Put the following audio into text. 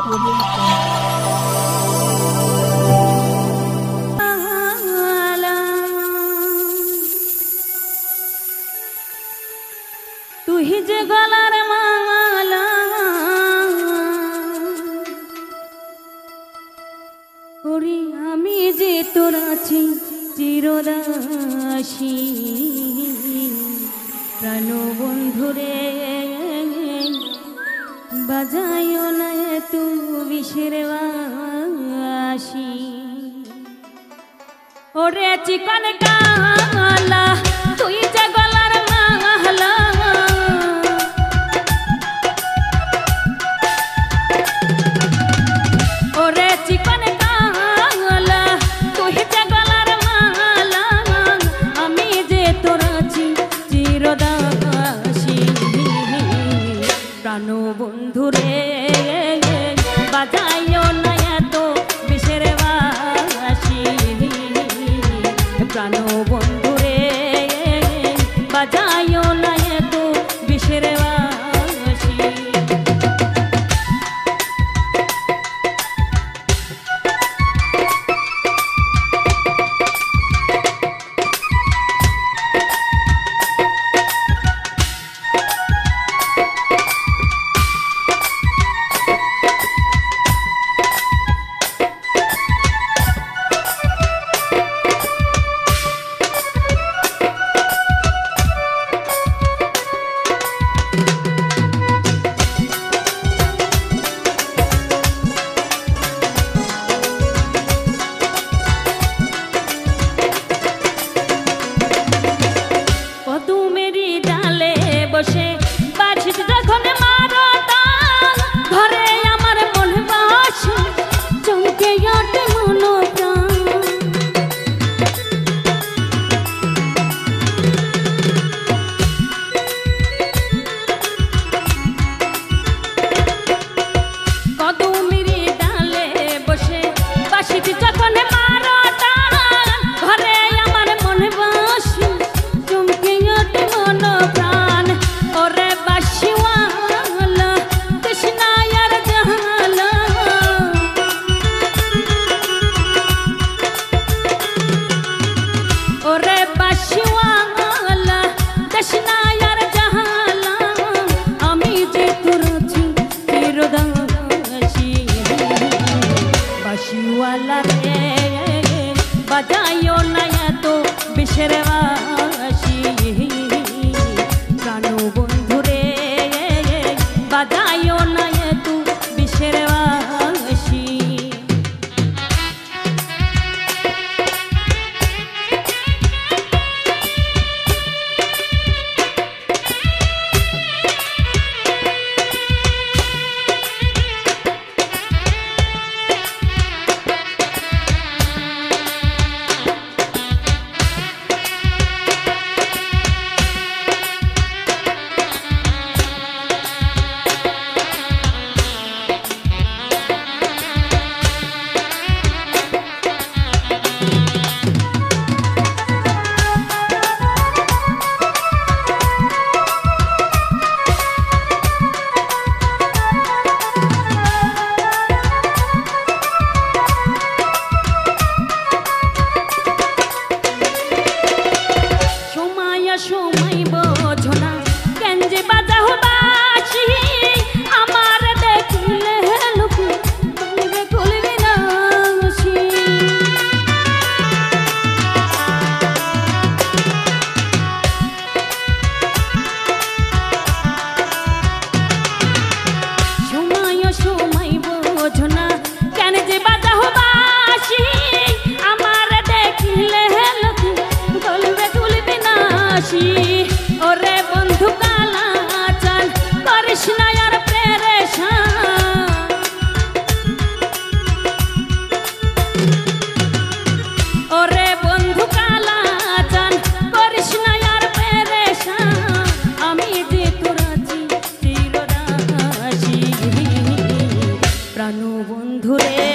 তুই যে গলার মালা ওরে আমি যে তোর আছি চিরদাসী প্রাণ বন্ধুরে বাজায়ও না তুমি বিষের বাঁশি ওরে চিকন কালা তুই যে গলার মালা ওরে চিকন কালা তুই যে গলার মালা আমি যে তোর আছি চিরদাসী প্রাণ বন্ধুরে বাজায়ও না এত বিষের বাঁশি প্রাণ বন্ধুরে বাজায়ও না এত বিষের বাঁশি বসে বাঁশিতে যখন মারো তাল ঘরে আমার মন বাসে চমকে ওঠে মনোপ্রাণ কদমের ডালে বসে বাঁশিতে যখন মারো তাল ঘরে আমার মন বাসে চমকে ওঠে মনোপ্রাণ ওরে বাঁশিওয়ালা কৃষ্ণায়ার জালা ওরে বাঁশিওয়ালা কৃষ্ণায়ার জালা আমি যে তোর আছি চিরদাসী বাঁশিওয়ালা রে বাজায়ও না এত বিষের বাঁশি প্রাণ বন্ধুরে বাজায়ও না এত বিষের বাঁশি সময় বোঝো না কেন যে বাজাও বাঁশি আমার দেখলে লোক বলবে খুলবি না সময় বোঝো না কেন যে বাজাও বাঁশি আমার দেখলে লোক বলবে খুলবি না ওরে বন্ধু কালা চাল করিস না আর পেরেশান ওরে বন্ধু কালা চাল করিস না আর পেরেশান আমি যে তোর আছি চিরদাসী প্রাণ বন্ধুরে